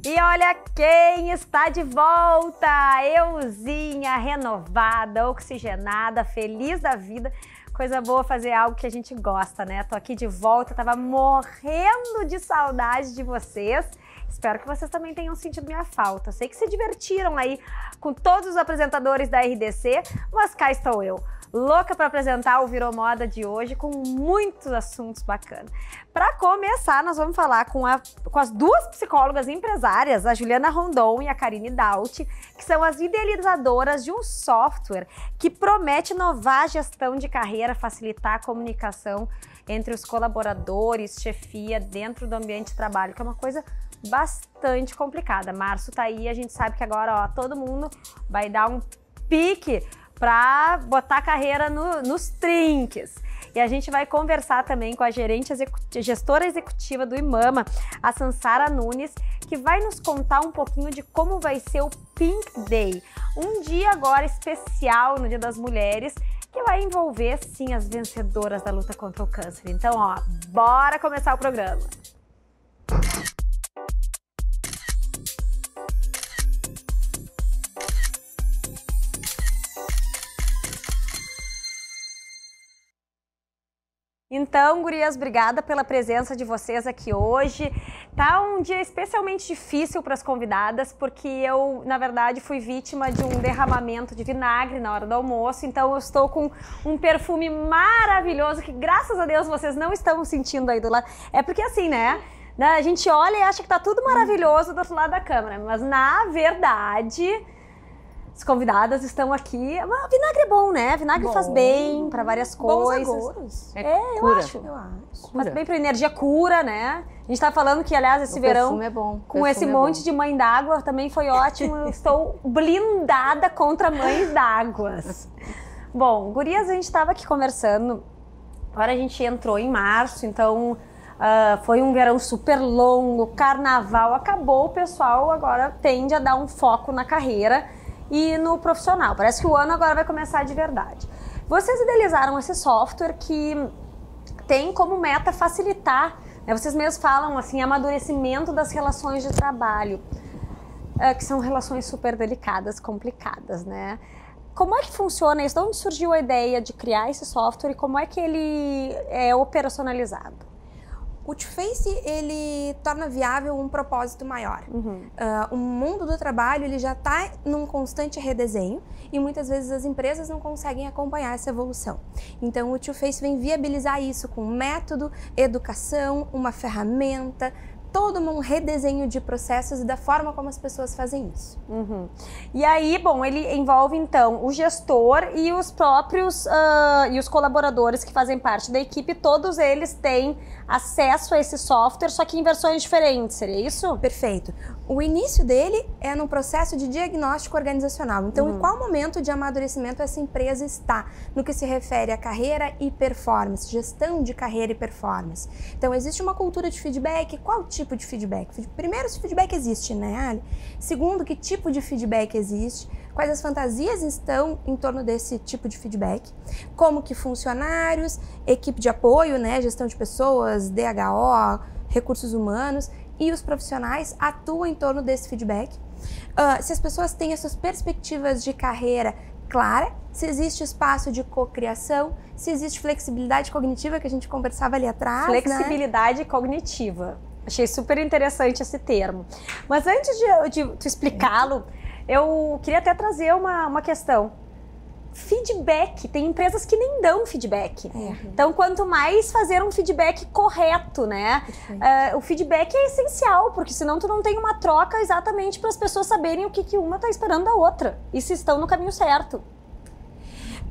E olha quem está de volta! Euzinha, renovada, oxigenada, feliz da vida. Coisa boa fazer algo que a gente gosta, né? Tô aqui de volta, tava morrendo de saudade de vocês. Espero que vocês também tenham sentido minha falta. Sei que se divertiram aí com todos os apresentadores da RDC, mas cá estou eu, louca para apresentar o Virou Moda de hoje com muitos assuntos bacanas. Para começar, nós vamos falar com as duas psicólogas empresárias, a Juliana Rondon e a Karine Daut, que são as idealizadoras de um software que promete inovar a gestão de carreira, facilitar a comunicação entre os colaboradores, chefia, dentro do ambiente de trabalho, que é uma coisa bastante complicada. Março tá aí, a gente sabe que agora, ó, todo mundo vai dar um pique para botar a carreira nos trinques. E a gente vai conversar também com a gestora executiva do IMAMA, a Sansara Nunes, que vai nos contar um pouquinho de como vai ser o Pink Day. Um dia agora especial no Dia das Mulheres, que vai envolver, sim, as vencedoras da luta contra o câncer. Então, ó, bora começar o programa. Então, gurias, obrigada pela presença de vocês aqui hoje. Tá um dia especialmente difícil para as convidadas, porque eu, na verdade, fui vítima de um derramamento de vinagre na hora do almoço, então eu estou com um perfume maravilhoso que, graças a Deus, vocês não estão sentindo aí do lado. É porque assim, né? A gente olha e acha que tá tudo maravilhoso do outro lado da câmera, mas na verdade... As convidadas estão aqui. Vinagre é bom, né? Vinagre faz bem para várias coisas. Bons agouros. Eu acho. Faz bem para energia, cura, né? A gente tá falando que, aliás, esse verão, é bom. com esse monte de mãe d'água, também foi ótimo. Eu estou blindada contra mães d'águas. Bom, gurias, a gente estava aqui conversando. Agora a gente entrou em março, então foi um verão super longo, carnaval acabou, o pessoal agora tende a dar um foco na carreira e no profissional. Parece que o ano agora vai começar de verdade. Vocês idealizaram esse software que tem como meta facilitar, né? Vocês mesmos falam assim, amadurecimento das relações de trabalho, que são relações super delicadas, complicadas, né? Como é que funciona isso? De onde surgiu a ideia de criar esse software e como é que ele é operacionalizado? O Twoface, ele torna viável um propósito maior. O mundo do trabalho, ele já está num constante redesenho e muitas vezes as empresas não conseguem acompanhar essa evolução. Então, o Twoface vem viabilizar isso com método, educação, uma ferramenta, todo um redesenho de processos e da forma como as pessoas fazem isso. E aí, bom, ele envolve então o gestor e os próprios e os colaboradores que fazem parte da equipe, todos eles têm acesso a esse software, só que em versões diferentes, seria isso? Perfeito. O início dele é no processo de diagnóstico organizacional. Então, em qual momento de amadurecimento essa empresa está no que se refere a carreira e performance, gestão de carreira e performance. Então, existe uma cultura de feedback. Qual tipo de feedback? Primeiro, se feedback existe, né, Ali? Segundo, que tipo de feedback existe? Quais as fantasias estão em torno desse tipo de feedback? Como que funcionários, equipe de apoio, né, gestão de pessoas, DHO, recursos humanos e os profissionais atuam em torno desse feedback? Se as pessoas têm as suas perspectivas de carreira clara, se existe espaço de cocriação, se existe flexibilidade cognitiva, que a gente conversava ali atrás. Flexibilidade cognitiva. Achei super interessante esse termo. Mas antes de tu explicá-lo, eu queria até trazer uma questão. Feedback, tem empresas que nem dão feedback. Então, quanto mais fazer um feedback correto, né? O feedback é essencial, porque senão tu não tem uma troca exatamente para as pessoas saberem o que uma está esperando da outra e se estão no caminho certo.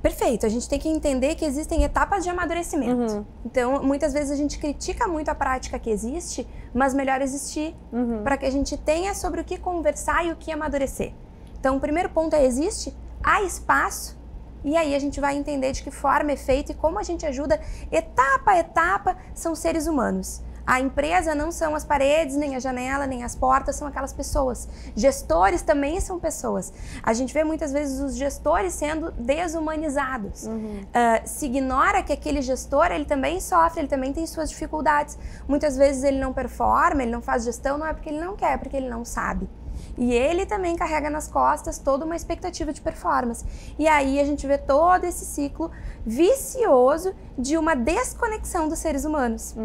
Perfeito, a gente tem que entender que existem etapas de amadurecimento. Então, muitas vezes a gente critica muito a prática que existe, mas melhor existir para que a gente tenha sobre o que conversar e o que amadurecer. Então, o primeiro ponto é existe, há espaço, e aí a gente vai entender de que forma é feito e como a gente ajuda etapa a etapa, são seres humanos. A empresa não são as paredes, nem a janela, nem as portas, são aquelas pessoas. Gestores também são pessoas. A gente vê muitas vezes os gestores sendo desumanizados. Se ignora que aquele gestor, ele também sofre, ele também tem suas dificuldades. Muitas vezes ele não performa, ele não faz gestão, não é porque ele não quer, é porque ele não sabe. E ele também carrega nas costas toda uma expectativa de performance. E aí a gente vê todo esse ciclo vicioso de uma desconexão dos seres humanos.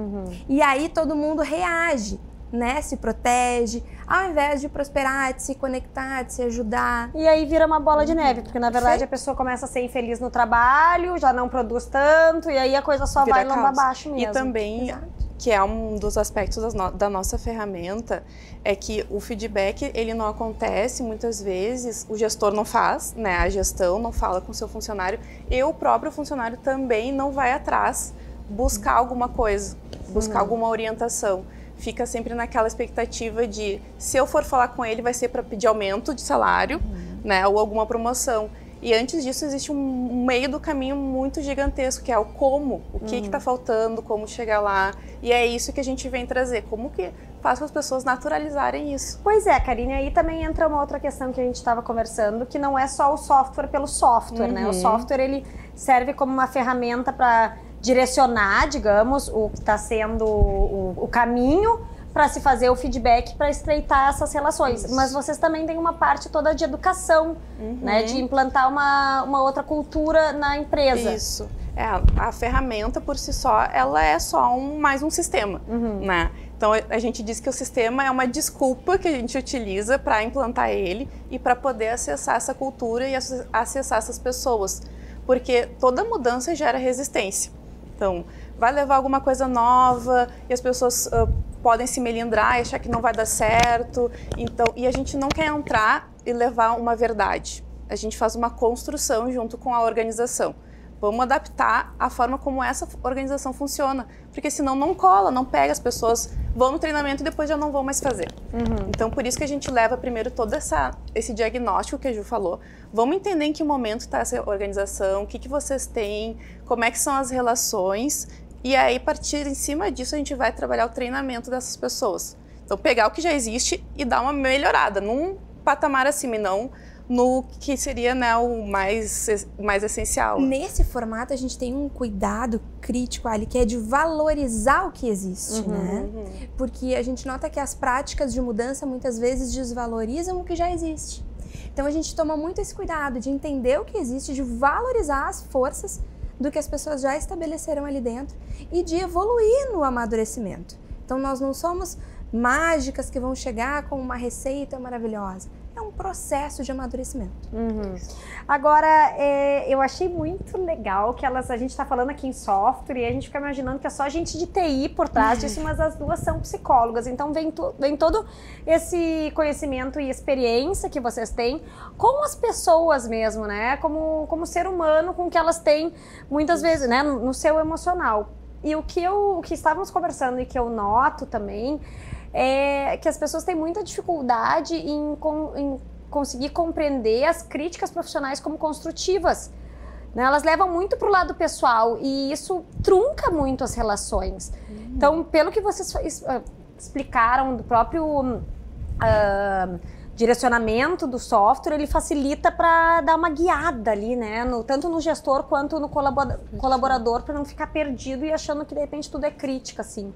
E aí todo mundo reage, né? Se protege, ao invés de prosperar, de se conectar, de se ajudar. E aí vira uma bola de neve, porque na verdade a pessoa começa a ser infeliz no trabalho, já não produz tanto, e aí a coisa só vai lomba abaixo mesmo. E também... que é um dos aspectos da nossa ferramenta, é que o feedback, ele não acontece muitas vezes, o gestor não faz, né, a gestão não fala com o seu funcionário, e o próprio funcionário também não vai atrás buscar alguma coisa, buscar alguma orientação. Fica sempre naquela expectativa de, se eu for falar com ele, vai ser para pedir aumento de salário, né, ou alguma promoção. E antes disso existe um meio do caminho muito gigantesco, que é o como, o que está faltando, como chegar lá. E é isso que a gente vem trazer, como que faz com as pessoas naturalizarem isso. Pois é, Karine, aí também entra uma outra questão que a gente estava conversando, que não é só o software pelo software, né? O software, ele serve como uma ferramenta para direcionar, digamos, o que está sendo o caminho para se fazer o feedback, para estreitar essas relações. Isso. Mas vocês também têm uma parte toda de educação, né? De implantar uma outra cultura na empresa. Isso. A ferramenta por si só, ela é só mais um sistema, né? Então a gente diz que o sistema é uma desculpa que a gente utiliza para implantar ele e para poder acessar essa cultura e acessar essas pessoas. Porque toda mudança gera resistência. Então, vai levar alguma coisa nova e as pessoas podem se melindrar e achar que não vai dar certo. Então, e a gente não quer entrar e levar uma verdade. A gente faz uma construção junto com a organização. Vamos adaptar a forma como essa organização funciona, porque senão não cola, não pega, as pessoas vão no treinamento e depois já não vão mais fazer. Então, por isso que a gente leva primeiro todo esse diagnóstico que a Ju falou. Vamos entender em que momento está essa organização, o que vocês têm, como é que são as relações, e aí, a partir em cima disso, a gente vai trabalhar o treinamento dessas pessoas. Então, pegar o que já existe e dar uma melhorada, num patamar acima e não no que seria, né, o mais essencial. Nesse formato, a gente tem um cuidado crítico ali, que é de valorizar o que existe, né? Porque a gente nota que as práticas de mudança muitas vezes desvalorizam o que já existe. Então a gente toma muito esse cuidado de entender o que existe, de valorizar as forças do que as pessoas já estabeleceram ali dentro e de evoluir no amadurecimento. Então nós não somos mágicas que vão chegar com uma receita maravilhosa. É um processo de amadurecimento. Agora, eu achei muito legal que a gente está falando aqui em software e a gente fica imaginando que é só gente de TI por trás disso, mas as duas são psicólogas. Então, vem todo esse conhecimento e experiência que vocês têm com as pessoas mesmo, né? Como ser humano, com o que elas têm, muitas vezes, né? No seu emocional. E o que estávamos conversando e que eu noto também é que as pessoas têm muita dificuldade em conseguir compreender as críticas profissionais como construtivas, né? Elas levam muito para o lado pessoal e isso trunca muito as relações. Então, pelo que vocês explicaram do próprio direcionamento do software, ele facilita para dar uma guiada ali, né? Tanto no gestor quanto no colaborador, para não ficar perdido e achando que de repente tudo é crítica, assim.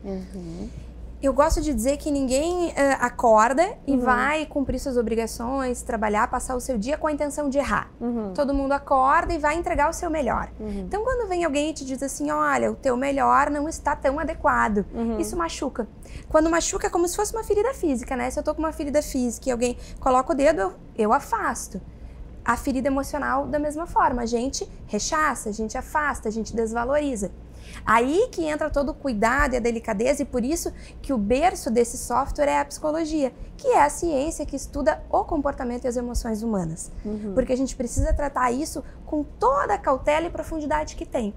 Eu gosto de dizer que ninguém acorda e vai cumprir suas obrigações, trabalhar, passar o seu dia com a intenção de errar. Todo mundo acorda e vai entregar o seu melhor. Então, quando vem alguém e te diz assim, olha, o teu melhor não está tão adequado, isso machuca. Quando machuca é como se fosse uma ferida física, né? Se eu tô com uma ferida física e alguém coloca o dedo, eu afasto. A ferida emocional, da mesma forma, a gente rechaça, a gente afasta, a gente desvaloriza. Aí que entra todo o cuidado e a delicadeza, e por isso que o berço desse software é a psicologia, que é a ciência que estuda o comportamento e as emoções humanas. Porque a gente precisa tratar isso com toda a cautela e profundidade que tem.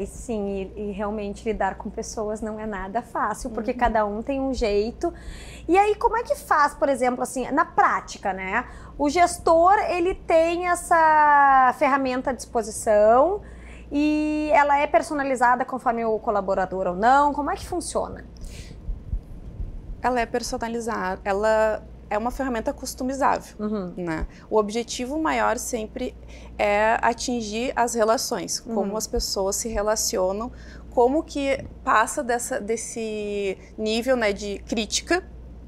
Sim, e realmente lidar com pessoas não é nada fácil, porque cada um tem um jeito. E aí, como é que faz, por exemplo, assim, na prática, né? O gestor, ele tem essa ferramenta à disposição e ela é personalizada conforme o colaborador ou não? Como é que funciona? Ela é personalizada, ela é uma ferramenta customizável, né? O objetivo maior sempre é atingir as relações, como as pessoas se relacionam, como que passa desse nível, né, de crítica,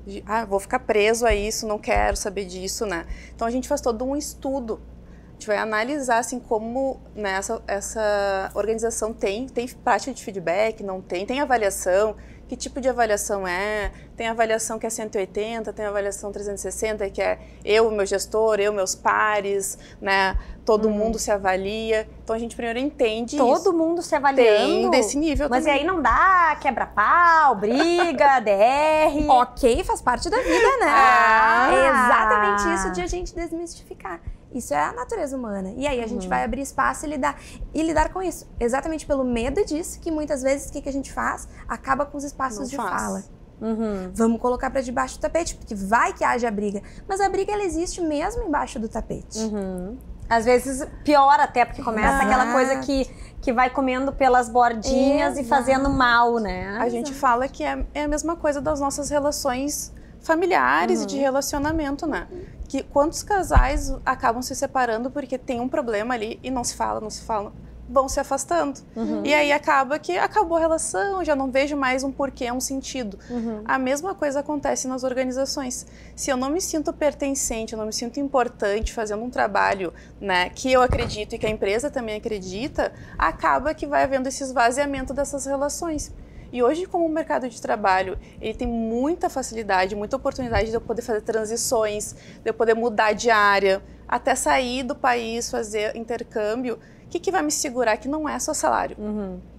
de, vou ficar preso a isso, não quero saber disso, né? Então a gente faz todo um estudo, a gente vai analisar assim como, né, essa organização tem prática de feedback, não tem avaliação, que tipo de avaliação tem avaliação que é 180, tem avaliação 360, que é eu, meu gestor, eu, meus pares, né? Todo mundo se avalia. Então a gente primeiro entende Todo mundo se avaliando? Tem desse nível Mas também. E aí não dá quebra-pau, briga, DR? Ok, faz parte da vida, né? É exatamente isso de a gente desmistificar. Isso é a natureza humana. E aí a gente vai abrir espaço e lidar com isso. Exatamente pelo medo disso, que muitas vezes o que a gente faz? Acaba com os espaços de fala. Vamos colocar para debaixo do tapete, porque vai que haja briga. Mas a briga, ela existe mesmo embaixo do tapete. Às vezes pior até, porque começa aquela coisa que vai comendo pelas bordinhas e fazendo mal, né? A gente fala que é a mesma coisa das nossas relações familiares e de relacionamento, né? Que quantos casais acabam se separando porque tem um problema ali e não se fala, vão se afastando. E aí acaba que acabou a relação, já não vejo mais um porquê, um sentido. A mesma coisa acontece nas organizações. Se eu não me sinto pertencente, eu não me sinto importante fazendo um trabalho, né, que eu acredito e que a empresa também acredita, acaba que vai havendo esse esvaziamento dessas relações. E hoje, como o mercado de trabalho, ele tem muita facilidade, muita oportunidade de eu poder fazer transições, de eu poder mudar de área, até sair do país, fazer intercâmbio, o que vai me segurar? Que não é só salário.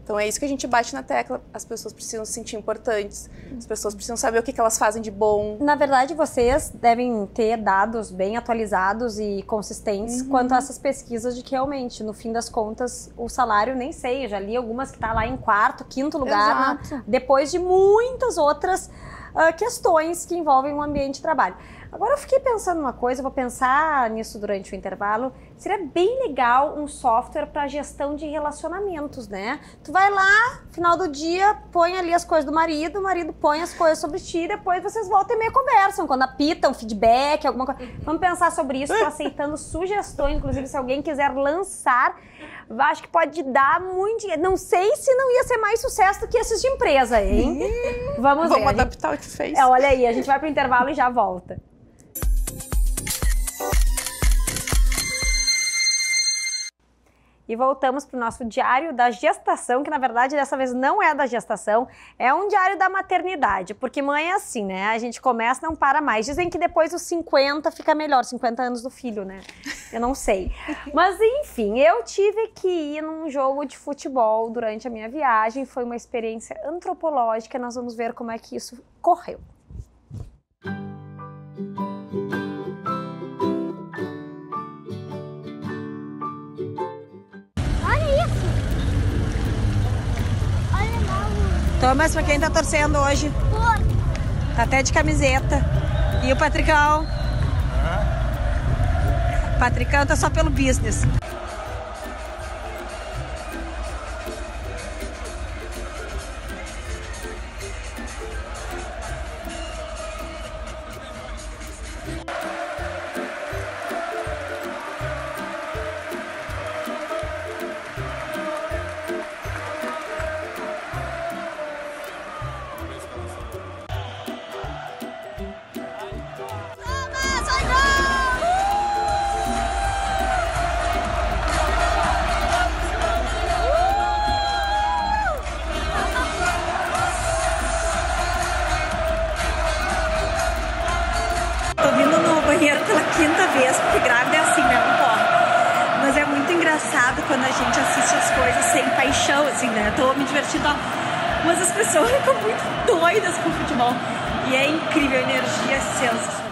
Então é isso que a gente bate na tecla. As pessoas precisam se sentir importantes, as pessoas precisam saber o que elas fazem de bom. Na verdade, vocês devem ter dados bem atualizados e consistentes quanto a essas pesquisas de que realmente, no fim das contas, o salário, nem sei, eu já li algumas que tá lá em quarto, quinto lugar, depois de muitas outras questões que envolvem o ambiente de trabalho. Agora eu fiquei pensando uma coisa, eu vou pensar nisso durante o intervalo. Seria bem legal um software para gestão de relacionamentos, né? Tu vai lá, final do dia, põe ali as coisas do marido, o marido põe as coisas sobre ti, depois vocês voltam e meio conversam, quando apitam, feedback, alguma coisa. Vamos pensar sobre isso, tô aceitando sugestões, inclusive se alguém quiser lançar, acho que pode dar muito dinheiro. Não sei se não ia ser mais sucesso do que esses de empresa, hein? Vamos ver. Vamos adaptar o que fez. Olha aí, a gente vai pro intervalo e já volta. E voltamos para o nosso diário da gestação, que na verdade dessa vez não é da gestação, é um diário da maternidade, porque mãe é assim, né? A gente começa e não para mais. Dizem que depois dos 50 fica melhor, 50 anos do filho, né? Eu não sei. Mas enfim, eu tive que ir num jogo de futebol durante a minha viagem, foi uma experiência antropológica, nós vamos ver como é que isso correu. Thomas, pra quem tá torcendo hoje? Tá até de camiseta. E o Patricão? O Patricão tá só pelo business. Tô vindo no banheiro pela quinta vez, porque grávida é assim, né? Não pode. Mas é muito engraçado quando a gente assiste as coisas sem paixão, assim, né? Tô me divertindo, mas as pessoas ficam muito doidas com o futebol. E é incrível, a energia é sensacional.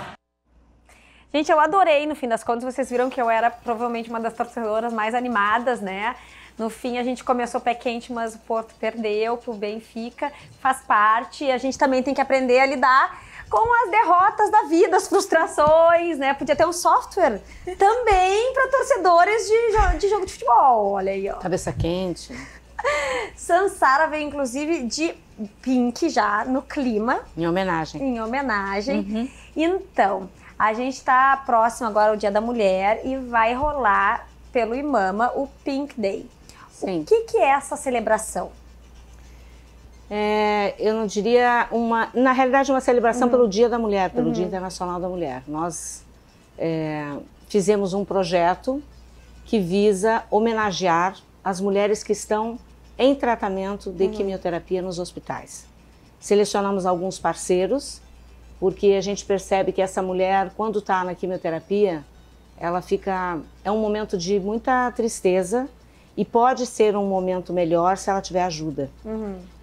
Gente, eu adorei, no fim das contas, vocês viram que eu era provavelmente uma das torcedoras mais animadas, né? No fim, a gente começou pé quente, mas o Porto perdeu pro Benfica, faz parte. A gente também tem que aprender a lidar com as derrotas da vida, as frustrações, né? Podia ter um software também para torcedores de jogo de futebol, olha aí, ó. Cabeça quente. Sansara veio, inclusive, de pink já no clima. Em homenagem. Em homenagem. Então, a gente tá próximo agora ao Dia da Mulher e vai rolar pelo IMAMA o Pink Day. Sim. O que é essa celebração? Eu não diria na realidade, uma celebração pelo Dia da Mulher, pelo Dia Internacional da Mulher. Nós fizemos um projeto que visa homenagear as mulheres que estão em tratamento de quimioterapia nos hospitais. Selecionamos alguns parceiros, porque a gente percebe que essa mulher, quando está na quimioterapia, ela é um momento de muita tristeza e pode ser um momento melhor se ela tiver ajuda.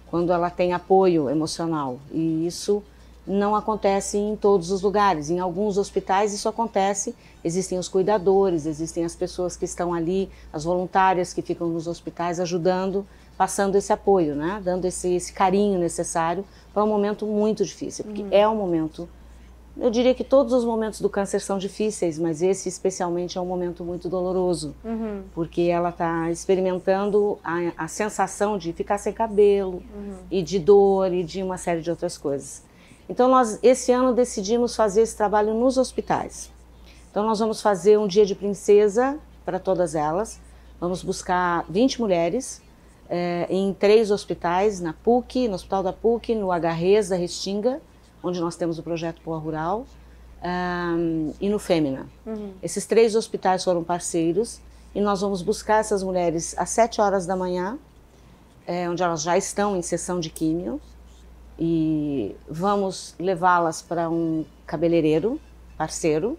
Quando ela tem apoio emocional. E isso não acontece em todos os lugares. Em alguns hospitais isso acontece, existem os cuidadores, existem as pessoas que estão ali, as voluntárias que ficam nos hospitais ajudando, passando esse apoio, né? Dando esse carinho necessário para um momento muito difícil, porque é um momento, eu diria que todos os momentos do câncer são difíceis, mas esse especialmente é um momento muito doloroso, porque ela está experimentando a sensação de ficar sem cabelo, e de dor, e de uma série de outras coisas. Então nós, esse ano, decidimos fazer esse trabalho nos hospitais. Então nós vamos fazer um dia de princesa para todas elas, vamos buscar 20 mulheres, em 3 hospitais, na PUC, no Hospital da PUC, no HRES da Restinga, onde nós temos o projeto Poa Rural, e no Fêmina. Esses 3 hospitais foram parceiros e nós vamos buscar essas mulheres às 7 horas da manhã, onde elas já estão em sessão de químio, e vamos levá-las para um cabeleireiro parceiro.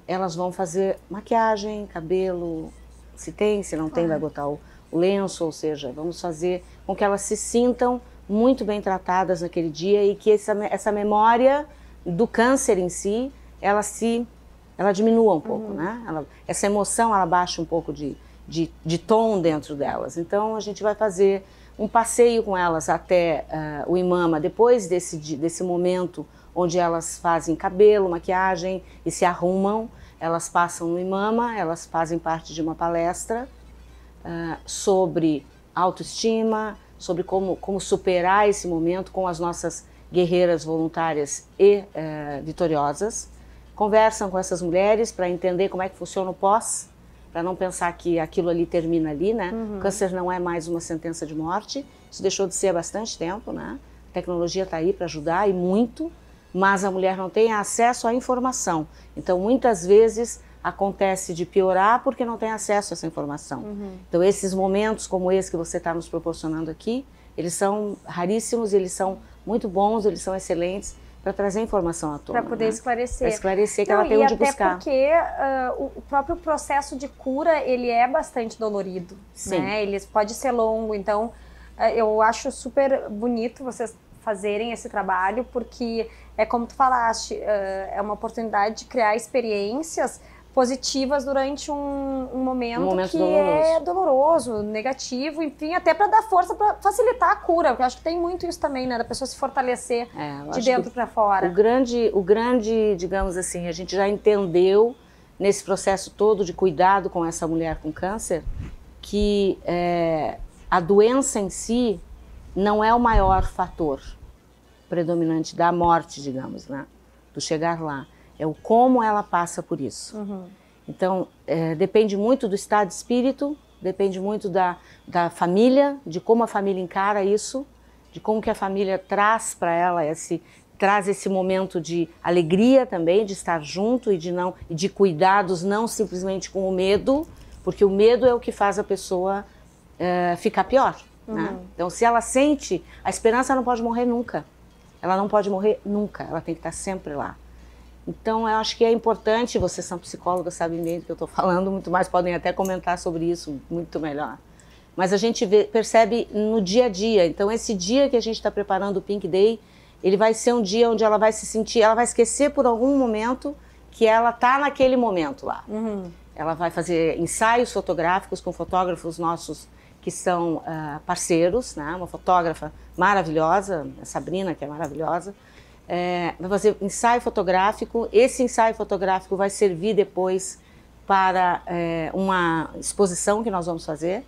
Elas vão fazer maquiagem, cabelo, se tem, se não tem, vai botar o lenço, ou seja, vamos fazer com que elas se sintam muito bem tratadas naquele dia e que essa memória do câncer em si, ela diminua um pouco, né? Essa emoção, ela baixa um pouco de tom dentro delas. Então, a gente vai fazer um passeio com elas até o IMAMA, depois desse momento onde elas fazem cabelo, maquiagem e se arrumam, elas passam no IMAMA, elas fazem parte de uma palestra sobre autoestima, sobre como superar esse momento com as nossas guerreiras voluntárias e vitoriosas. Conversam com essas mulheres para entender como é que funciona o pós, para não pensar que aquilo ali termina ali, né? O câncer não é mais uma sentença de morte, isso deixou de ser há bastante tempo, né? A tecnologia está aí para ajudar e muito, mas a mulher não tem acesso à informação. Então, muitas vezes, acontece de piorar porque não tem acesso a essa informação. Então, esses momentos como esse que você está nos proporcionando aqui, eles são raríssimos, eles são muito bons, eles são excelentes para trazer informação à tona. Para poder esclarecer. Para esclarecer que ela tem onde buscar. Até porque o próprio processo de cura, ele é bastante dolorido. Sim. Né? Ele pode ser longo, então eu acho super bonito vocês fazerem esse trabalho, porque é como tu falaste, é uma oportunidade de criar experiências positivas durante um momento que doloroso. É doloroso, negativo, enfim, até para dar força, para facilitar a cura, porque eu acho que tem muito isso também, né, da pessoa se fortalecer de dentro para fora. O grande, digamos assim, a gente já entendeu nesse processo todo de cuidado com essa mulher com câncer, que a doença em si não é o maior fator predominante da morte, digamos, né, do chegar lá. É o como ela passa por isso. Então, depende muito do estado de espírito, depende muito da família, de como a família encara isso, de como que a família traz para ela traz esse momento de alegria também, de estar junto e de cuidados, não simplesmente com o medo, porque o medo é o que faz a pessoa ficar pior. Né? Então, se ela sente, a esperança não pode morrer nunca. Ela não pode morrer nunca, ela tem que estar sempre lá. Então, eu acho que é importante, vocês são psicólogas, sabem bem do que eu estou falando, muito mais podem até comentar sobre isso, muito melhor. Mas a gente percebe no dia a dia. Então, esse dia que a gente está preparando o Pink Day, ele vai ser um dia onde ela vai se sentir, ela vai esquecer por algum momento que ela está naquele momento lá. Ela vai fazer ensaios fotográficos com fotógrafos nossos que são parceiros, né? Uma fotógrafa maravilhosa, a Sabrina, que é maravilhosa. vai fazer ensaio fotográfico. Esse ensaio fotográfico vai servir depois para uma exposição que nós vamos fazer.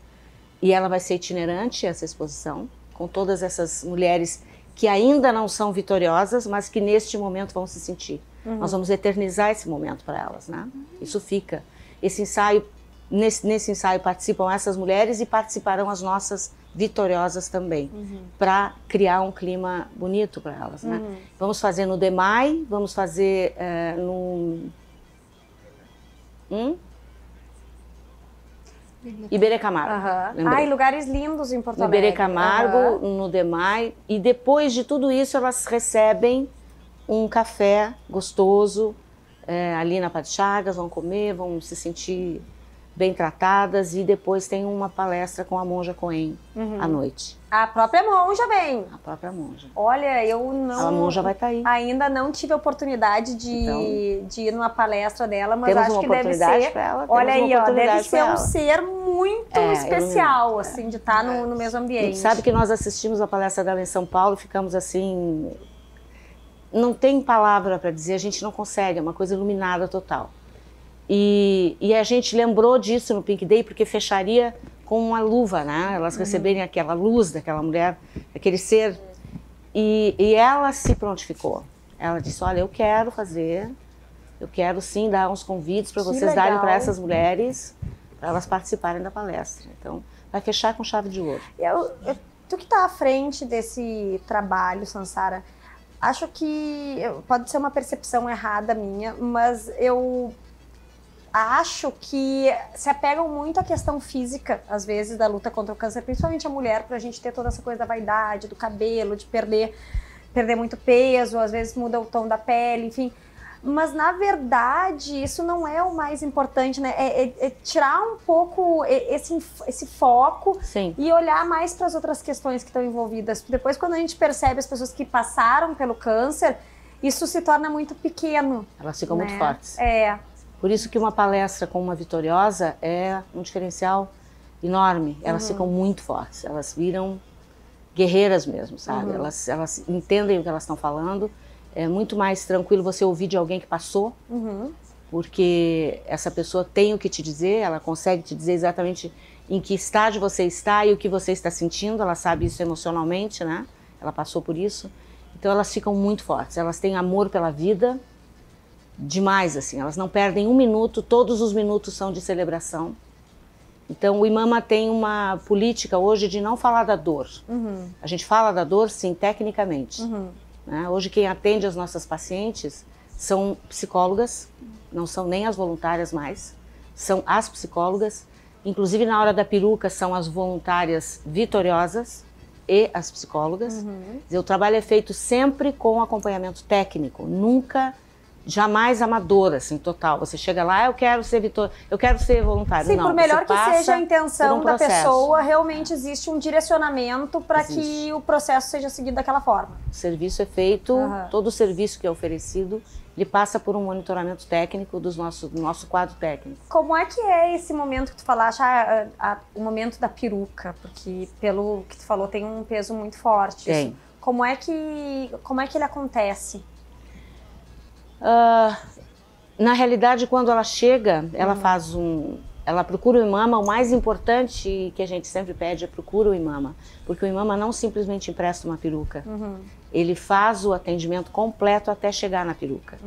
E ela vai ser itinerante, essa exposição, com todas essas mulheres que ainda não são vitoriosas, mas que neste momento vão se sentir. Nós vamos eternizar esse momento para elas, né? Isso fica. Esse ensaio, nesse ensaio participam essas mulheres e participarão as nossas vitoriosas também, para criar um clima bonito para elas, né? Vamos fazer no DEMAI, vamos fazer no... Iberê Camargo. Ai, lugares lindos em Porto No Alegre. Iberê Camargo, no DEMAI. E depois de tudo isso, elas recebem um café gostoso ali na Padre Chagas, vão comer, vão se sentir bem tratadas. E depois tem uma palestra com a Monja Cohen à noite. A própria monja vem. A própria monja. Olha, eu não... A monja vai estar aí. Ainda não tive a oportunidade de ir numa palestra dela, mas Temos acho uma que deve oportunidade ser... pra ela, Olha temos aí, uma ó, deve oportunidade ser pra um ela. ser muito especial, assim, de estar no mesmo A ambiente. gente sabe que nós assistimos a palestra dela em São Paulo, ficamos assim... Não tem palavra para dizer, a gente não consegue, é uma coisa iluminada total. E a gente lembrou disso no Pink Day, porque fecharia com uma luva, né? Elas receberem aquela luz daquela mulher, aquele ser. E ela se prontificou. Ela disse, olha, eu quero sim dar uns convites para vocês darem para essas mulheres, para elas participarem da palestra. Então, vai fechar com chave de ouro. Tu que está à frente desse trabalho, Sansara, acho que pode ser uma percepção errada minha, mas eu acho que se apegam muito à questão física, às vezes, da luta contra o câncer, principalmente a mulher, pra gente ter toda essa coisa da vaidade, do cabelo, de perder muito peso, às vezes muda o tom da pele, enfim. Mas, na verdade, isso não é o mais importante, né? É tirar um pouco esse foco. Sim. E olhar mais para as outras questões que estão envolvidas. Depois, quando a gente percebe as pessoas que passaram pelo câncer, isso se torna muito pequeno. Elas ficam né? muito fortes. Por isso que uma palestra com uma vitoriosa é um diferencial enorme. Elas ficam muito fortes, elas viram guerreiras mesmo, sabe? Elas entendem o que elas estão falando. É muito mais tranquilo você ouvir de alguém que passou, porque essa pessoa tem o que te dizer, ela consegue te dizer exatamente em que estágio você está e o que você está sentindo, ela sabe isso emocionalmente, né? Ela passou por isso. Então elas ficam muito fortes, elas têm amor pela vida, demais assim, elas não perdem um minuto, todos os minutos são de celebração. Então o IMAMA tem uma política hoje de não falar da dor. A gente fala da dor, sim, tecnicamente. Né? Hoje quem atende as nossas pacientes são psicólogas, não são nem as voluntárias mais, são as psicólogas. Inclusive na hora da peruca são as voluntárias vitoriosas e as psicólogas. O trabalho é feito sempre com acompanhamento técnico, nunca... Jamais amador, assim, total. Você chega lá, eu quero ser voluntário. Sim, não, por melhor que seja a por intenção um da processo. pessoa, realmente existe um direcionamento para que o processo seja seguido daquela forma. O serviço é feito, todo o serviço que é oferecido, ele passa por um monitoramento técnico do nosso quadro técnico. Como é que é esse momento que tu falaste, o momento da peruca? Porque pelo que tu falou, tem um peso muito forte. Tem. Isso. Como é que ele acontece? Na realidade, quando ela chega, ela ela procura o IMAMA. O mais importante que a gente sempre pede é procura o IMAMA, porque o IMAMA não simplesmente empresta uma peruca, ele faz o atendimento completo até chegar na peruca.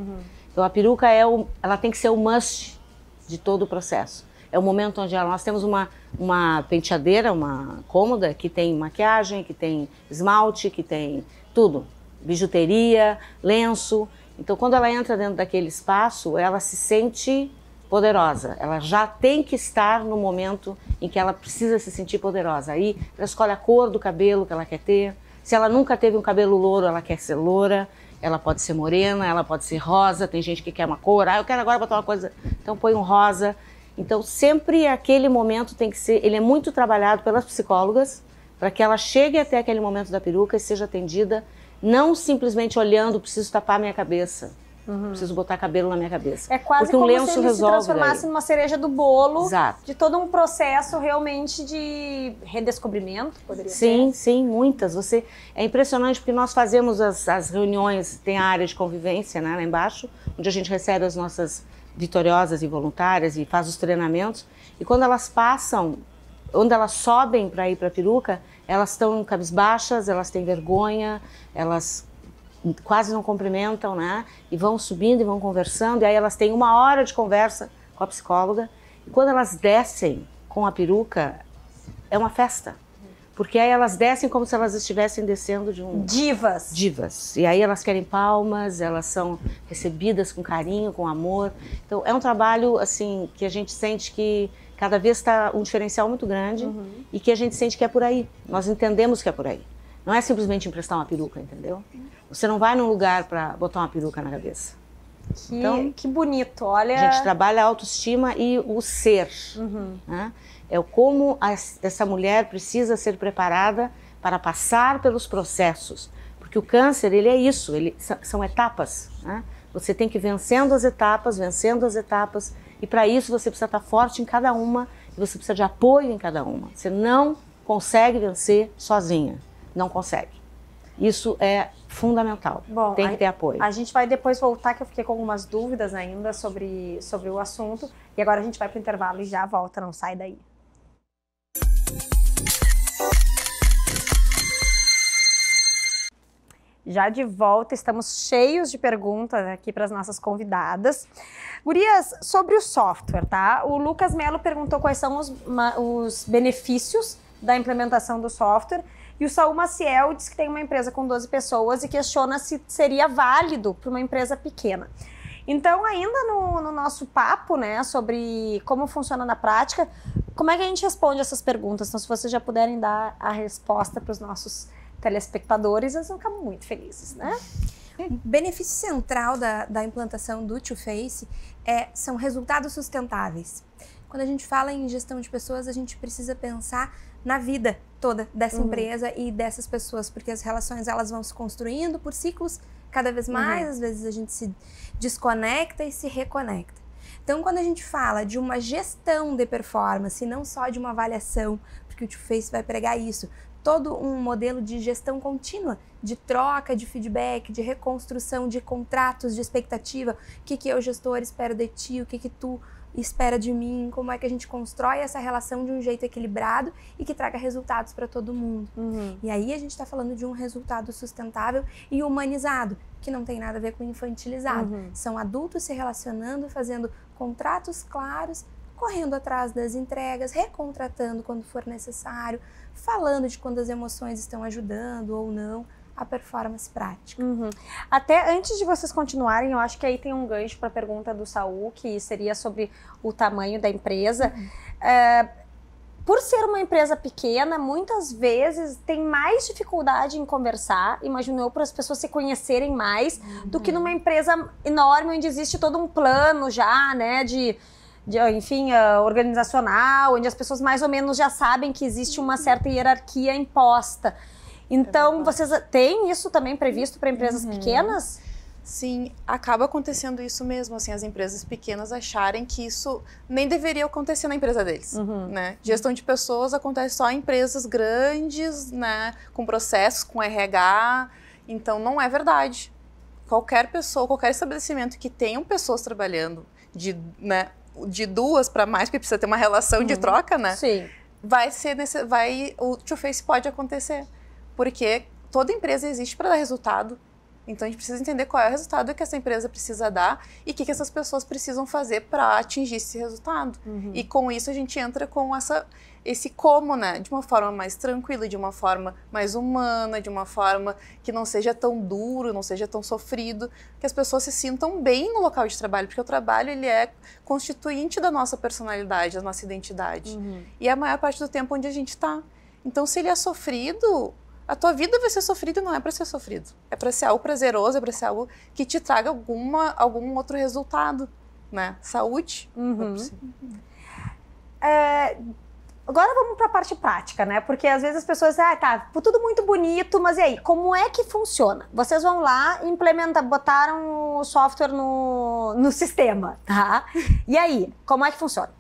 Então a peruca ela tem que ser o must de todo o processo. É o momento onde nós temos uma penteadeira, uma cômoda que tem maquiagem, que tem esmalte, que tem tudo, bijuteria, lenço. Então, quando ela entra dentro daquele espaço, ela se sente poderosa. Ela já tem que estar no momento em que ela precisa se sentir poderosa. Aí, ela escolhe a cor do cabelo que ela quer ter. Se ela nunca teve um cabelo louro, ela quer ser loura. Ela pode ser morena, ela pode ser rosa. Tem gente que quer uma cor. Eu quero agora botar uma coisa... Então, põe um rosa. Então, sempre aquele momento tem que ser... Ele é muito trabalhado pelas psicólogas para que ela chegue até aquele momento da peruca e seja atendida. Não simplesmente olhando, preciso tapar minha cabeça. Preciso botar cabelo na minha cabeça. É quase porque um como lenço se ele se resolve transformasse daí. numa cereja do bolo. Exato. De todo um processo realmente de redescobrimento, poderia ser? Sim, sim, muitas. É impressionante porque nós fazemos as reuniões, tem a área de convivência, né, lá embaixo, onde a gente recebe as nossas vitoriosas e voluntárias e faz os treinamentos. E quando elas passam, onde elas sobem para ir para a peruca, elas estão cabisbaixas, elas têm vergonha, elas quase não cumprimentam, né? E vão subindo e vão conversando, e aí elas têm 1 hora de conversa com a psicóloga. E quando elas descem com a peruca, é uma festa. Porque aí elas descem como se elas estivessem descendo de um... Divas. Divas. E aí elas querem palmas, elas são recebidas com carinho, com amor. Então é um trabalho, assim, que a gente sente que cada vez está um diferencial muito grande e que a gente sente que é por aí. Nós entendemos que é por aí. Não é simplesmente emprestar uma peruca, entendeu? Você não vai num lugar para botar uma peruca na cabeça. Que bonito, olha... A gente trabalha a autoestima e o ser. Né? É como essa mulher precisa ser preparada para passar pelos processos. Porque o câncer, ele é isso, são etapas. Né? Você tem que ir vencendo as etapas, e para isso você precisa estar forte em cada uma, e você precisa de apoio em cada uma. Você não consegue vencer sozinha, não consegue. Isso é fundamental, Bom, tem que ter apoio. A gente vai depois voltar, que eu fiquei com algumas dúvidas ainda sobre o assunto. E agora a gente vai para o intervalo e já volta, não sai daí. Já de volta, estamos cheios de perguntas aqui para as nossas convidadas. Gurias, sobre o software, tá? O Lucas Melo perguntou quais são os benefícios da implementação do software. E o Saul Maciel disse que tem uma empresa com 12 pessoas e questiona se seria válido para uma empresa pequena. Então, ainda no nosso papo, né, sobre como funciona na prática, como é que a gente responde essas perguntas? Então, se vocês já puderem dar a resposta para os nossos telespectadores, eles vão ficar muito felizes, né? O benefício central da implantação do Two-Face são resultados sustentáveis. Quando a gente fala em gestão de pessoas, a gente precisa pensar na vida toda dessa empresa e dessas pessoas, porque as relações elas vão se construindo por ciclos cada vez mais, às vezes a gente se desconecta e se reconecta. Então, quando a gente fala de uma gestão de performance, não só de uma avaliação, porque o Two-Face vai pregar isso, todo um modelo de gestão contínua, de troca de feedback, de reconstrução de contratos, de expectativa, o que eu, gestor, espero de ti, o que tu espera de mim, como é que a gente constrói essa relação de um jeito equilibrado e que traga resultados para todo mundo. E aí a gente está falando de um resultado sustentável e humanizado, que não tem nada a ver com infantilizado. São adultos se relacionando, fazendo contratos claros, correndo atrás das entregas, recontratando quando for necessário, falando de quando as emoções estão ajudando ou não a performance prática. Até antes de vocês continuarem, eu acho que aí tem um gancho para a pergunta do Saul, que seria sobre o tamanho da empresa. Por ser uma empresa pequena, muitas vezes tem mais dificuldade em conversar, imagino eu, para as pessoas se conhecerem mais, do que numa empresa enorme, onde existe todo um plano já, né, enfim, organizacional, onde as pessoas mais ou menos já sabem que existe uma certa hierarquia imposta. Então, vocês têm isso também previsto para empresas pequenas? Sim, acaba acontecendo isso mesmo, assim, as empresas pequenas acharem que isso nem deveria acontecer na empresa deles, né? Gestão de pessoas acontece só em empresas grandes, né, com processos, com RH, então não é verdade. Qualquer pessoa, qualquer estabelecimento que tenham pessoas trabalhando de 2 para mais, porque precisa ter uma relação de troca, né? Sim. O Two-Face pode acontecer. Porque toda empresa existe para dar resultado. Então a gente precisa entender qual é o resultado que essa empresa precisa dar e o que essas pessoas precisam fazer para atingir esse resultado. E com isso a gente entra com esse como, né? De uma forma mais tranquila, de uma forma mais humana, de uma forma que não seja tão duro, não seja tão sofrido, que as pessoas se sintam bem no local de trabalho, porque o trabalho ele é constituinte da nossa personalidade, da nossa identidade. E é a maior parte do tempo onde a gente está. Então se ele é sofrido, a tua vida vai ser sofrida e não é para ser sofrido. É para ser algo prazeroso, é para ser algo que te traga algum outro resultado, né? Saúde. Agora vamos para a parte prática, né? Porque às vezes as pessoas dizem, tá, tudo muito bonito, mas e aí, como é que funciona? Vocês vão lá, botaram o software no sistema, tá? E aí, como é que funciona?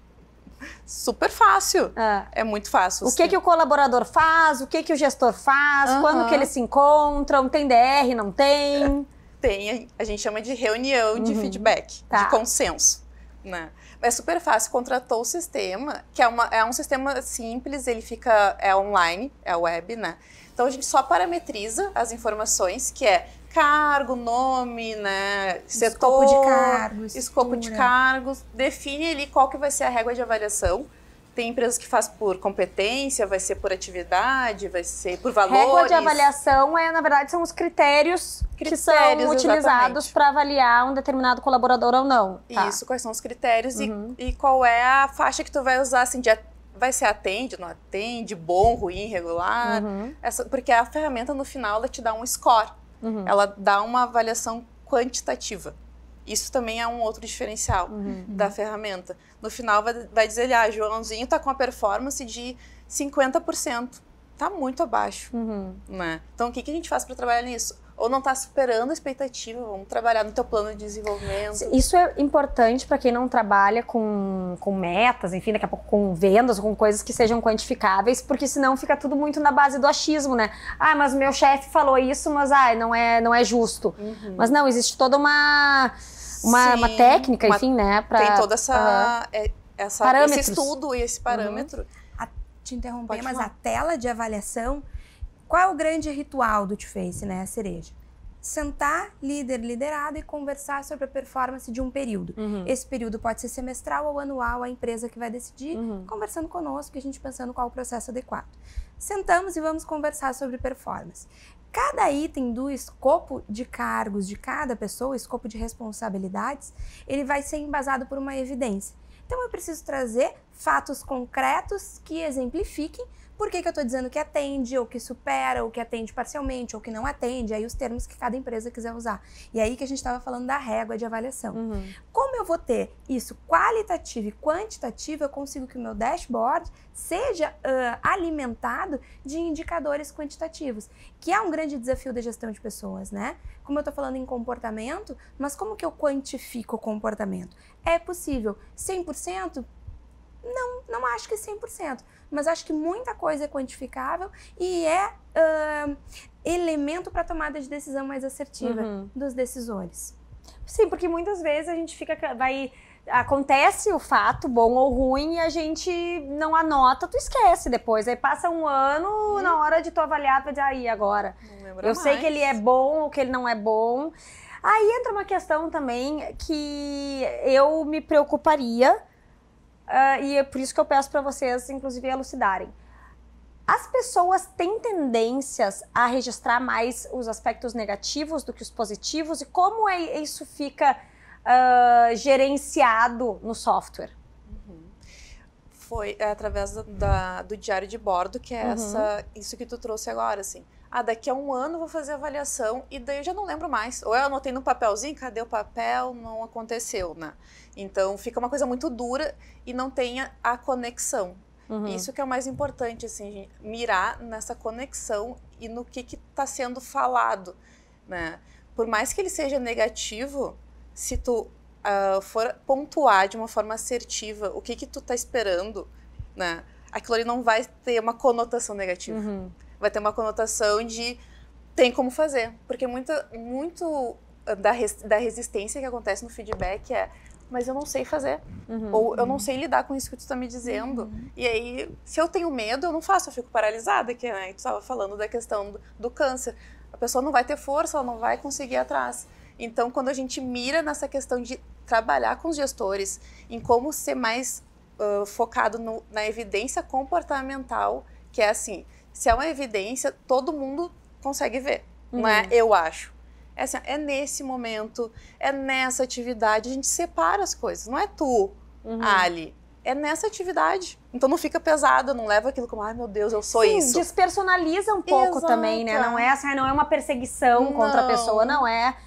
Super fácil. É muito fácil. O que o colaborador faz, o que o gestor faz, quando que eles se encontram, tem DR, não tem? Tem, a gente chama de reunião de feedback, de consenso, né? É super fácil, contratou o sistema, que é um sistema simples, ele é online, é web, né? Então a gente só parametriza as informações, que é cargo, nome, né? Setor, escopo de cargos, define ali qual que vai ser a régua de avaliação. Tem empresas que faz por competência, vai ser por atividade, vai ser por valores. Régua de avaliação, na verdade, são os critérios que são utilizados para avaliar um determinado colaborador ou não. Tá? Isso, quais são os critérios e qual é a faixa que tu vai usar, assim, vai ser atende, não atende, bom, ruim, regular. Porque a ferramenta, no final, ela te dá um score. Ela dá uma avaliação quantitativa. Isso também é um outro diferencial da ferramenta. No final vai dizer, Joãozinho tá com a performance de 50%. Tá muito abaixo, né? Então, o que a gente faz para trabalhar nisso? Ou não tá superando a expectativa, vamos trabalhar no teu plano de desenvolvimento. Isso é importante para quem não trabalha com metas, enfim, daqui a pouco com vendas, com coisas que sejam quantificáveis, porque senão fica tudo muito na base do achismo, né? Mas meu chefe falou isso, mas não é justo. Mas não, existe toda uma técnica, enfim, né? Tem toda esse estudo e esse parâmetro. Te interromper, mas a tela de avaliação, qual é o grande ritual do T-Face, né? A cereja. Sentar, liderado, e conversar sobre a performance de um período. Esse período pode ser semestral ou anual, a empresa que vai decidir, conversando conosco, e a gente pensando qual o processo adequado. Sentamos e vamos conversar sobre performance. Cada item do escopo de cargos de cada pessoa, escopo de responsabilidades, ele vai ser embasado por uma evidência. Então, eu preciso trazer fatos concretos que exemplifiquem por que eu estou dizendo que atende, ou que supera, ou que atende parcialmente, ou que não atende, aí os termos que cada empresa quiser usar. E aí que a gente estava falando da régua de avaliação. Como eu vou ter isso qualitativo e quantitativo, eu consigo que o meu dashboard seja alimentado de indicadores quantitativos, que é um grande desafio da gestão de pessoas, né? Como eu estou falando em comportamento, mas como que eu quantifico o comportamento? É possível 100%? Não acho que 100%, mas acho que muita coisa é quantificável e é elemento para tomada de decisão mais assertiva dos decisores. Sim, porque muitas vezes a gente acontece o fato, bom ou ruim, e a gente não anota, tu esquece depois. Aí passa um ano, na hora de tu avaliar, tu vai dizer, aí agora, eu sei que ele é bom ou que ele não é bom. Aí entra uma questão também que eu me preocuparia, e é por isso que eu peço para vocês, inclusive, elucidarem. As pessoas têm tendências a registrar mais os aspectos negativos do que os positivos, e como isso fica gerenciado no software? Foi através do diário de bordo, que é isso que tu trouxe agora, assim. Daqui a um ano eu vou fazer a avaliação e daí eu já não lembro mais. Ou eu anotei no papelzinho, cadê o papel? Não aconteceu, né? Então fica uma coisa muito dura e não tem a conexão. Isso que é o mais importante, assim, mirar nessa conexão e no que está sendo falado, né? Por mais que ele seja negativo, se tu for pontuar de uma forma assertiva o que tu tá esperando, né? Aquilo ali não vai ter uma conotação negativa. Vai ter uma conotação de tem como fazer. Porque muito da resistência que acontece no feedback mas eu não sei fazer. Ou eu não sei lidar com isso que tu está me dizendo. E aí, se eu tenho medo, eu não faço, eu fico paralisada, que né, tu estava falando da questão do câncer. A pessoa não vai ter força, ela não vai conseguir ir atrás. Então, quando a gente mira nessa questão de trabalhar com os gestores, em como ser mais focado na evidência comportamental, que é assim, se é uma evidência, todo mundo consegue ver, não é? Eu acho. É, assim, é nesse momento, é nessa atividade, a gente separa as coisas. Não é tu, Ali. É nessa atividade. Então não fica pesado, não leva aquilo como, ai meu Deus, eu sou isso. Despersonaliza um pouco também, né? Não é assim, não é uma perseguição contra a pessoa, não é.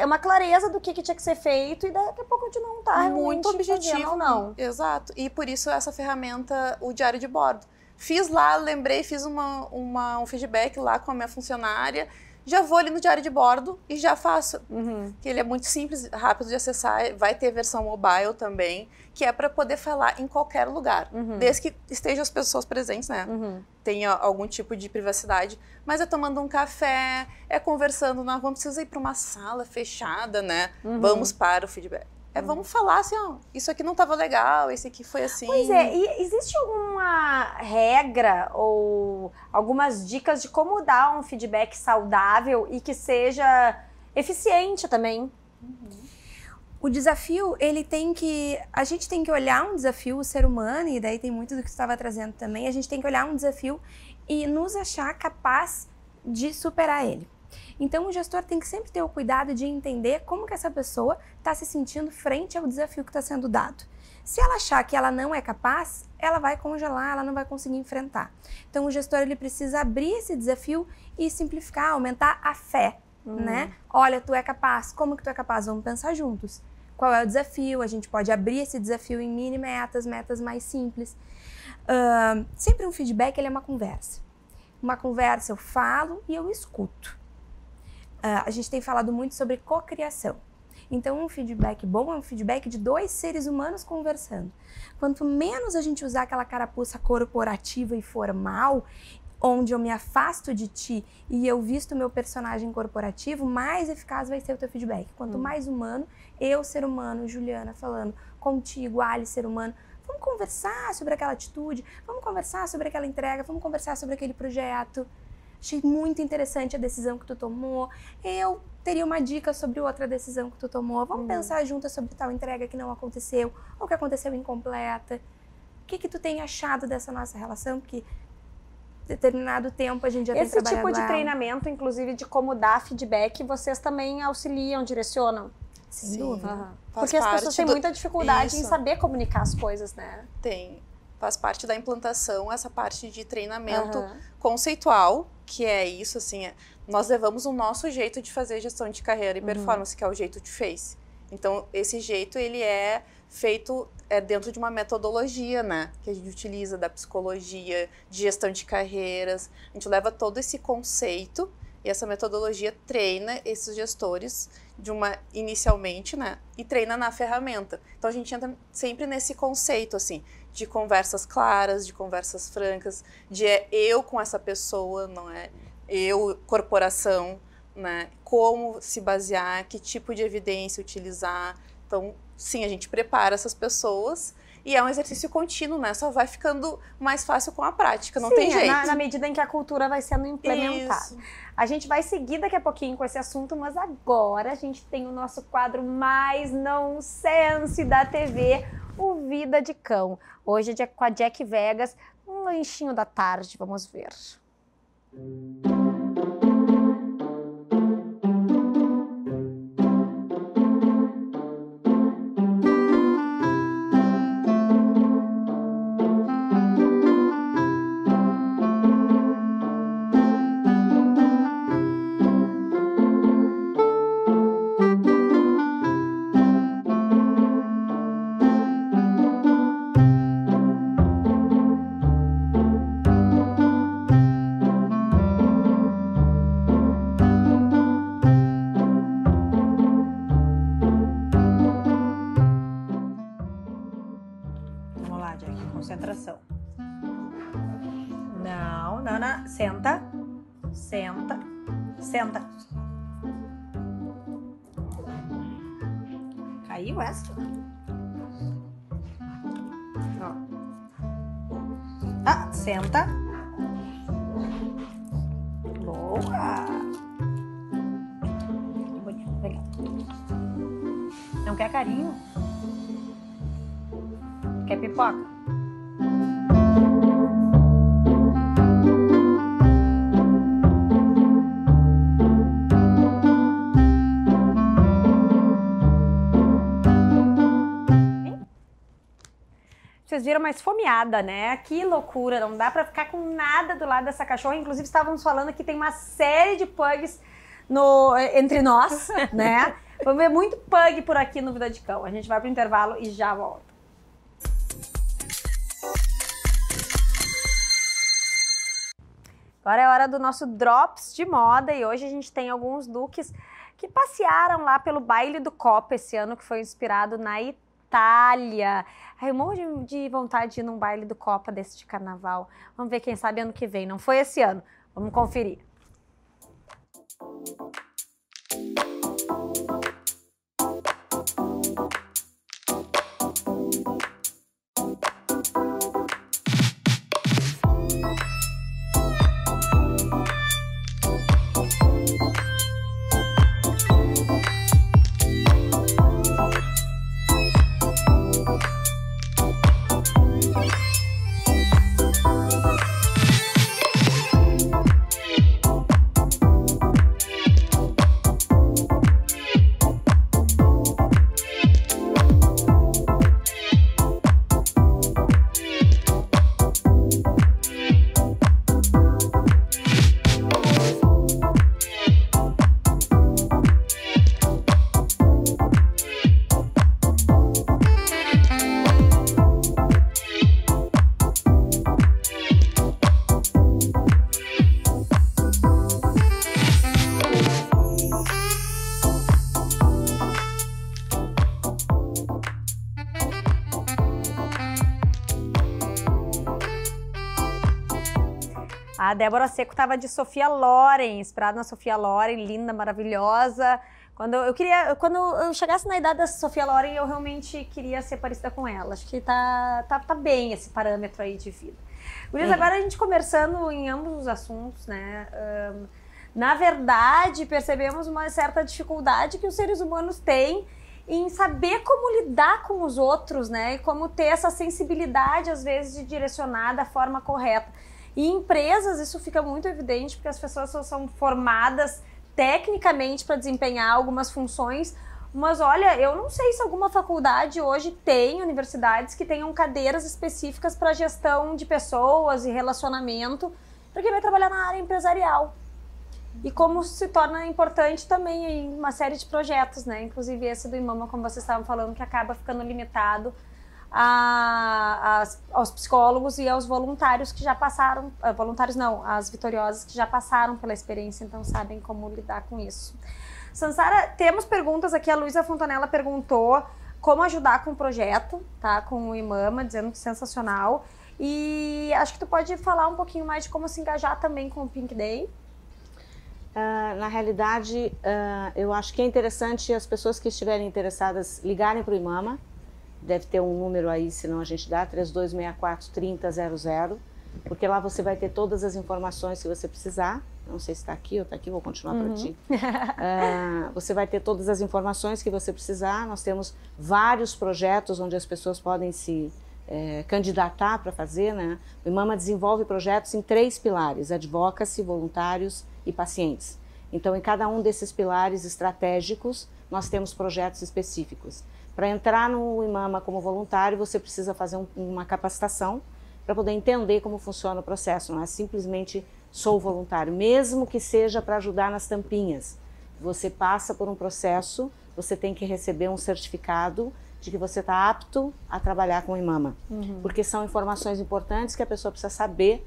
uma clareza do que tinha que ser feito e daqui a pouco a gente não tá muito objetivo ou não. Exato. E por isso essa ferramenta, o diário de bordo. Fiz lá, lembrei, fiz um feedback lá com a minha funcionária, já vou ali no diário de bordo e já faço. Que ele é muito simples, rápido de acessar, vai ter versão mobile também, que é para poder falar em qualquer lugar, desde que estejam as pessoas presentes, né? Tenha algum tipo de privacidade, mas é tomando um café, é conversando na rua, não precisa ir para uma sala fechada, né? Vamos para o feedback. Vamos falar assim, ó, isso aqui não estava legal, esse aqui foi assim. Pois é, e existe alguma regra ou algumas dicas de como dar um feedback saudável e que seja eficiente também? O desafio, a gente tem que olhar um desafio, o ser humano, e daí tem muito do que você estava trazendo também, a gente tem que olhar um desafio e nos achar capaz de superar ele. Então, o gestor tem que sempre ter o cuidado de entender como que essa pessoa está se sentindo frente ao desafio que está sendo dado. Se ela achar que ela não é capaz, ela vai congelar, ela não vai conseguir enfrentar. Então, o gestor ele precisa abrir esse desafio e simplificar, aumentar a fé, né? Olha, tu é capaz, como que tu é capaz? Vamos pensar juntos. Qual é o desafio? A gente pode abrir esse desafio em mini metas, metas mais simples. Sempre um feedback ele é uma conversa. Uma conversa eu falo e eu escuto. A gente tem falado muito sobre cocriação. Então, um feedback bom é um feedback de dois seres humanos conversando. Quanto menos a gente usar aquela carapuça corporativa e formal, onde eu me afasto de ti e eu visto o meu personagem corporativo, mais eficaz vai ser o teu feedback. Quanto mais humano, eu, ser humano, Juliana, falando contigo, Ali, ser humano, vamos conversar sobre aquela atitude, vamos conversar sobre aquela entrega, vamos conversar sobre aquele projeto. Achei muito interessante a decisão que tu tomou. Eu teria uma dica sobre outra decisão que tu tomou. Vamos pensar juntas sobre tal entrega que não aconteceu ou que aconteceu incompleta. O que tu tem achado dessa nossa relação? Que determinado tempo a gente já tem trabalhado esse tipo de ela. treinamento, inclusive de como dar feedback, vocês também auxiliam, direcionam? Sem dúvida. Porque as pessoas têm muita dificuldade em saber comunicar as coisas, né? Tem. Faz parte da implantação, essa parte de treinamento conceitual, que é isso, assim, nós levamos o nosso jeito de fazer gestão de carreira e performance, que é o jeito de Face. Então, esse jeito, ele é feito dentro de uma metodologia, né, que a gente utiliza da psicologia, de gestão de carreiras. A gente leva todo esse conceito e essa metodologia treina esses gestores inicialmente, né, e treina na ferramenta. Então, a gente entra sempre nesse conceito, assim, de conversas claras, de conversas francas, de eu com essa pessoa, não é eu, corporação, né? Como se basear, que tipo de evidência utilizar. Então, sim, a gente prepara essas pessoas e é um exercício contínuo, né? Só vai ficando mais fácil com a prática, não tem jeito. Na medida em que a cultura vai sendo implementada. Isso. A gente vai seguir daqui a pouquinho com esse assunto, mas agora a gente tem o nosso quadro mais nonsense da TV, o Vida de Cão. Hoje é com a Jack Vegas, um lanchinho da tarde, vamos ver. Concentração. Não, Nana, senta, senta, senta. Caiu essa? Ó. Ah, senta. Boa. Bonito, legal. Não quer carinho? Quer pipoca? Vocês viram uma esfomeada, né? Que loucura, não dá pra ficar com nada do lado dessa cachorra. Inclusive, estávamos falando que tem uma série de pugs entre nós, né? Vamos ver muito pug por aqui no Vida de Cão. A gente vai pro intervalo e já volta. Agora é hora do nosso Drops de moda e hoje a gente tem alguns looks que passearam lá pelo baile do Copa esse ano, que foi inspirado na Itália. Ai, eu morro de vontade de ir num baile do Copa desse de carnaval. Vamos ver, quem sabe ano que vem. Não foi esse ano. Vamos conferir. A Débora Seco estava de Sofia Loren, inspirada na Sofia Loren, linda, maravilhosa. Quando eu chegasse na idade da Sofia Loren, eu realmente queria ser parecida com ela. Acho que tá bem esse parâmetro aí de vida. Gurias, agora a gente conversando em ambos os assuntos, né? Na verdade, percebemos uma certa dificuldade que os seres humanos têm em saber como lidar com os outros, né? E como ter essa sensibilidade, às vezes, de direcionar da forma correta. E em empresas isso fica muito evidente, porque as pessoas são formadas tecnicamente para desempenhar algumas funções, mas olha, eu não sei se alguma faculdade hoje tem universidades que tenham cadeiras específicas para gestão de pessoas e relacionamento, para quem vai trabalhar na área empresarial. E como se torna importante também em uma série de projetos, né? Inclusive esse do IMAMA, como vocês estavam falando, que acaba ficando limitado aos psicólogos e aos voluntários que já passaram, voluntários não, as vitoriosas que já passaram pela experiência, então sabem como lidar com isso. Sansara, temos perguntas aqui, a Luísa Fontanella perguntou como ajudar com o projeto, tá, com o IMAMA, dizendo que sensacional, e acho que tu pode falar um pouquinho mais de como se engajar também com o Pink Day. Na realidade, eu acho que é interessante as pessoas que estiverem interessadas ligarem para o IMAMA. Deve ter um número aí, senão a gente dá, 3264-3000, porque lá você vai ter todas as informações que você precisar. Não sei se está aqui ou está aqui, vou continuar para ti. Você vai ter todas as informações que você precisar. Nós temos vários projetos onde as pessoas podem se candidatar para fazer, né? O IMAMA desenvolve projetos em 3 pilares: advocacy, voluntários e pacientes. Então, em cada um desses pilares estratégicos, nós temos projetos específicos. Para entrar no IMAMA como voluntário, você precisa fazer uma capacitação para poder entender como funciona o processo. Não é simplesmente sou voluntário, mesmo que seja para ajudar nas tampinhas. Você passa por um processo, você tem que receber um certificado de que você está apto a trabalhar com o IMAMA. Porque são informações importantes que a pessoa precisa saber,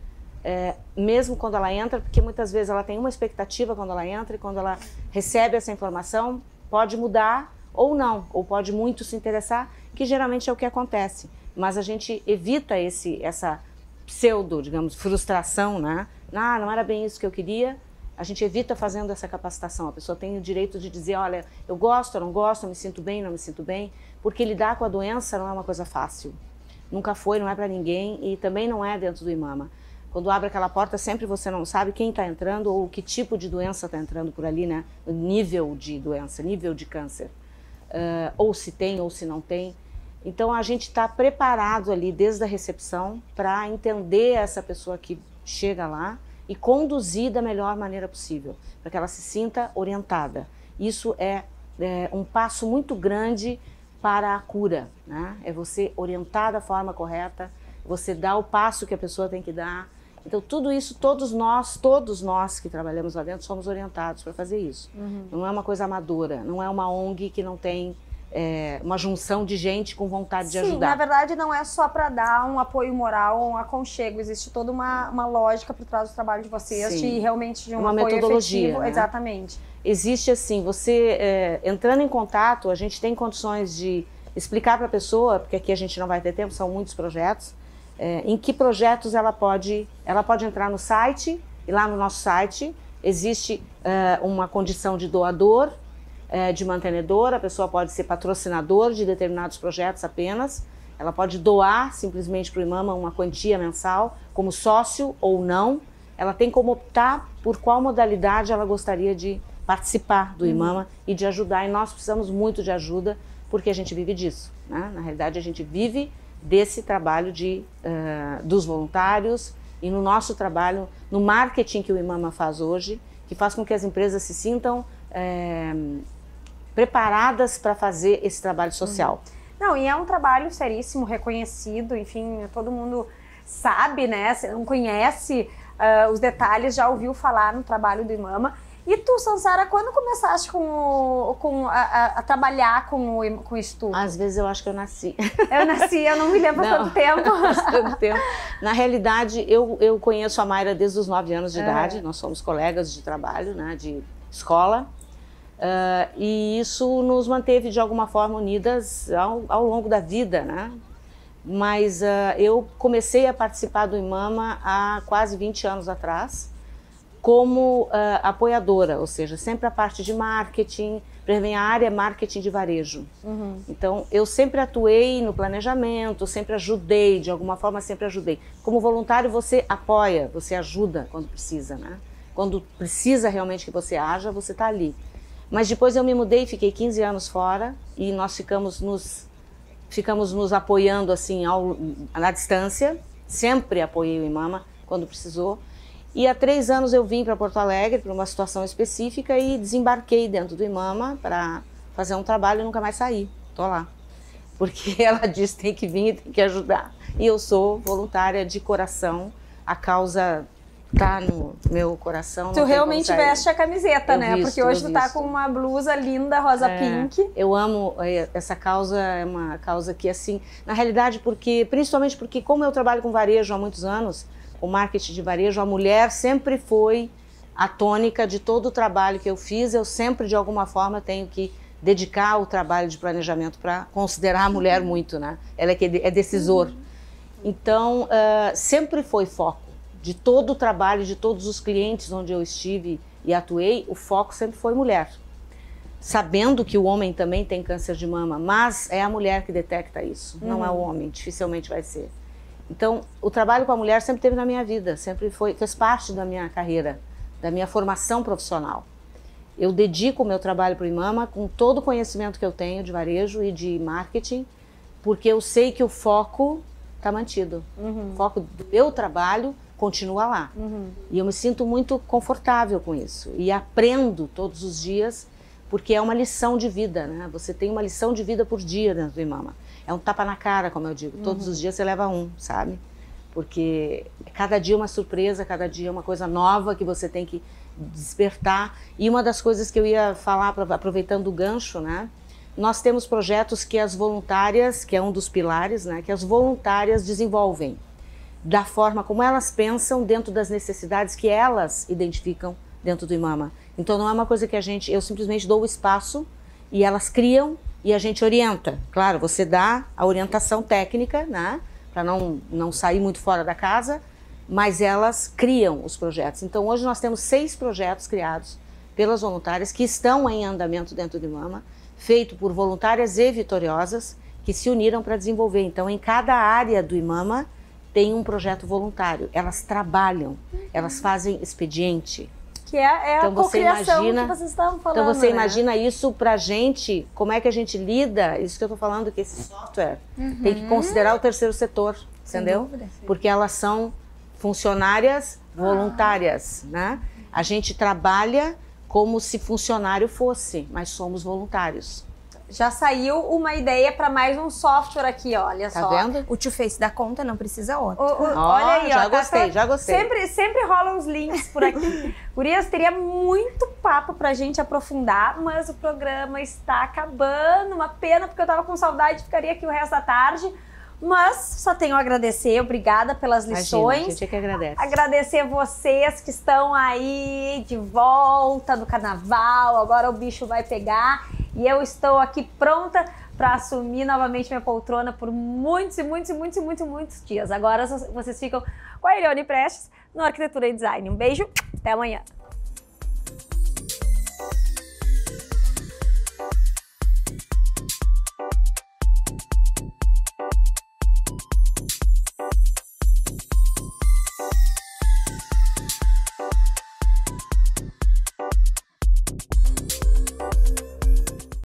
mesmo quando ela entra, porque muitas vezes ela tem uma expectativa quando ela entra e quando ela recebe essa informação, pode mudar ou não, ou pode muito se interessar, que geralmente é o que acontece. Mas a gente evita essa pseudo, digamos, frustração, né? Não era bem isso que eu queria. A gente evita fazendo essa capacitação. A pessoa tem o direito de dizer, olha, eu gosto, eu não gosto, eu me sinto bem, não me sinto bem, porque lidar com a doença não é uma coisa fácil. Nunca foi, não é para ninguém e também não é dentro do IMAMA. Quando abre aquela porta, sempre você não sabe quem está entrando ou que tipo de doença está entrando por ali, né? O nível de doença, nível de câncer. Ou se tem ou se não tem. Então a gente está preparado ali desde a recepção para entender essa pessoa que chega lá e conduzir da melhor maneira possível, para que ela se sinta orientada. Isso é um passo muito grande para a cura, né? É você orientar da forma correta, você dar o passo que a pessoa tem que dar. Então, tudo isso, todos nós que trabalhamos lá dentro, somos orientados para fazer isso. Não é uma coisa amadora, não é uma ONG que não tem uma junção de gente com vontade de ajudar. Sim, na verdade não é só para dar um apoio moral, um aconchego, existe toda uma lógica por trás do trabalho de vocês, de realmente de um uma apoio metodologia, efetivo. né? Exatamente. Existe assim, você entrando em contato, a gente tem condições de explicar para a pessoa, porque aqui a gente não vai ter tempo, são muitos projetos, em que projetos ela pode entrar no site, e lá no nosso site existe uma condição de doador, de mantenedor, a pessoa pode ser patrocinador de determinados projetos apenas, ela pode doar simplesmente para o IMAMA uma quantia mensal, como sócio ou não, ela tem como optar por qual modalidade ela gostaria de participar do IMAMA e de ajudar, e nós precisamos muito de ajuda, porque a gente vive disso, né? Na realidade a gente vive desse trabalho dos voluntários e no nosso trabalho, no marketing que o IMAMA faz hoje, que faz com que as empresas se sintam preparadas para fazer esse trabalho social. Não, e é um trabalho seríssimo, reconhecido, enfim, todo mundo sabe, né? Se não conhece os detalhes, já ouviu falar no trabalho do IMAMA. E tu, Sansara, quando começaste a trabalhar com o Instituto? Às vezes eu acho que eu nasci. Eu não me lembro há tanto tempo. Tanto tempo. Na realidade, eu conheço a Mayra desde os 9 anos de idade, nós somos colegas de trabalho, né, de escola. E isso nos manteve de alguma forma unidas ao longo da vida, né? Mas eu comecei a participar do IMAMA há quase 20 anos atrás, como apoiadora, ou seja, sempre a parte de marketing, para mim a área é marketing de varejo. Então eu sempre atuei no planejamento, sempre ajudei, de alguma forma sempre ajudei. Como voluntário você apoia, você ajuda quando precisa, né? Quando precisa realmente que você haja, você está ali. Mas depois eu me mudei, fiquei 15 anos fora e nós ficamos nos apoiando assim na distância, sempre apoiei o IMAMA quando precisou. E há 3 anos eu vim para Porto Alegre para uma situação específica e desembarquei dentro do IMAMA para fazer um trabalho e nunca mais saí, tô lá. Porque ela disse tem que vir e tem que ajudar. E eu sou voluntária de coração, a causa tá no meu coração. Tu realmente veste a camiseta, né? Visto, porque hoje tu tá com uma blusa linda, rosa pink. Eu amo essa causa, é uma causa que assim, na realidade, principalmente porque como eu trabalho com varejo há muitos anos, o marketing de varejo, a mulher sempre foi a tônica de todo o trabalho que eu fiz, eu sempre de alguma forma tenho que dedicar o trabalho de planejamento para considerar a mulher muito, né? Ela é decisor. Então, sempre foi foco. De todo o trabalho, de todos os clientes onde eu estive e atuei, o foco sempre foi mulher. Sabendo que o homem também tem câncer de mama, mas é a mulher que detecta isso, não é o homem, dificilmente vai ser. Então, o trabalho com a mulher sempre teve na minha vida, sempre fez parte da minha carreira, da minha formação profissional. Eu dedico o meu trabalho para o IMAMA com todo o conhecimento que eu tenho de varejo e de marketing, porque eu sei que o foco está mantido. O foco do meu trabalho continua lá. E eu me sinto muito confortável com isso. E aprendo todos os dias, porque é uma lição de vida, né? Você tem uma lição de vida por dia dentro do IMAMA. É um tapa na cara, como eu digo. Todos os dias você leva um, sabe? Porque cada dia é uma surpresa, cada dia é uma coisa nova que você tem que despertar. E uma das coisas que eu ia falar, aproveitando o gancho, né? Nós temos projetos que as voluntárias, que é um dos pilares, né? Que as voluntárias desenvolvem da forma como elas pensam dentro das necessidades que elas identificam dentro do IMAMA. Então não é uma coisa que eu simplesmente dou o espaço e elas criam e a gente orienta. Claro, você dá a orientação técnica, né, para não sair muito fora da casa, mas elas criam os projetos. Então hoje nós temos 6 projetos criados pelas voluntárias que estão em andamento dentro do IMAMA, feito por voluntárias e vitoriosas que se uniram para desenvolver. Então em cada área do IMAMA tem um projeto voluntário, elas trabalham, elas fazem expediente. Que é então, a cocriação que vocês estavam falando. Então você né? imagina isso pra gente, como é que a gente lida, isso que eu tô falando, que esse software tem que considerar o terceiro setor, entendeu? Dúvida, porque elas são funcionárias voluntárias, né? A gente trabalha como se funcionário fosse, mas somos voluntários. Já saiu uma ideia para mais um software aqui, olha Tá só. vendo? O Two Face dá conta, não precisa outro. Olha aí, já ó. gostei, já gostei. Sempre rolam os links por aqui. Gurias, teria muito papo pra gente aprofundar, mas o programa está acabando. Uma pena, porque eu tava com saudade, ficaria aqui o resto da tarde. Mas só tenho a agradecer, obrigada pelas lições. Imagina, a gente é que agradece. Agradecer vocês que estão aí de volta do carnaval, agora o bicho vai pegar e eu estou aqui pronta para assumir novamente minha poltrona por muitos dias. Agora vocês ficam com a Elione Prestes no Arquitetura e Design. Um beijo, até amanhã.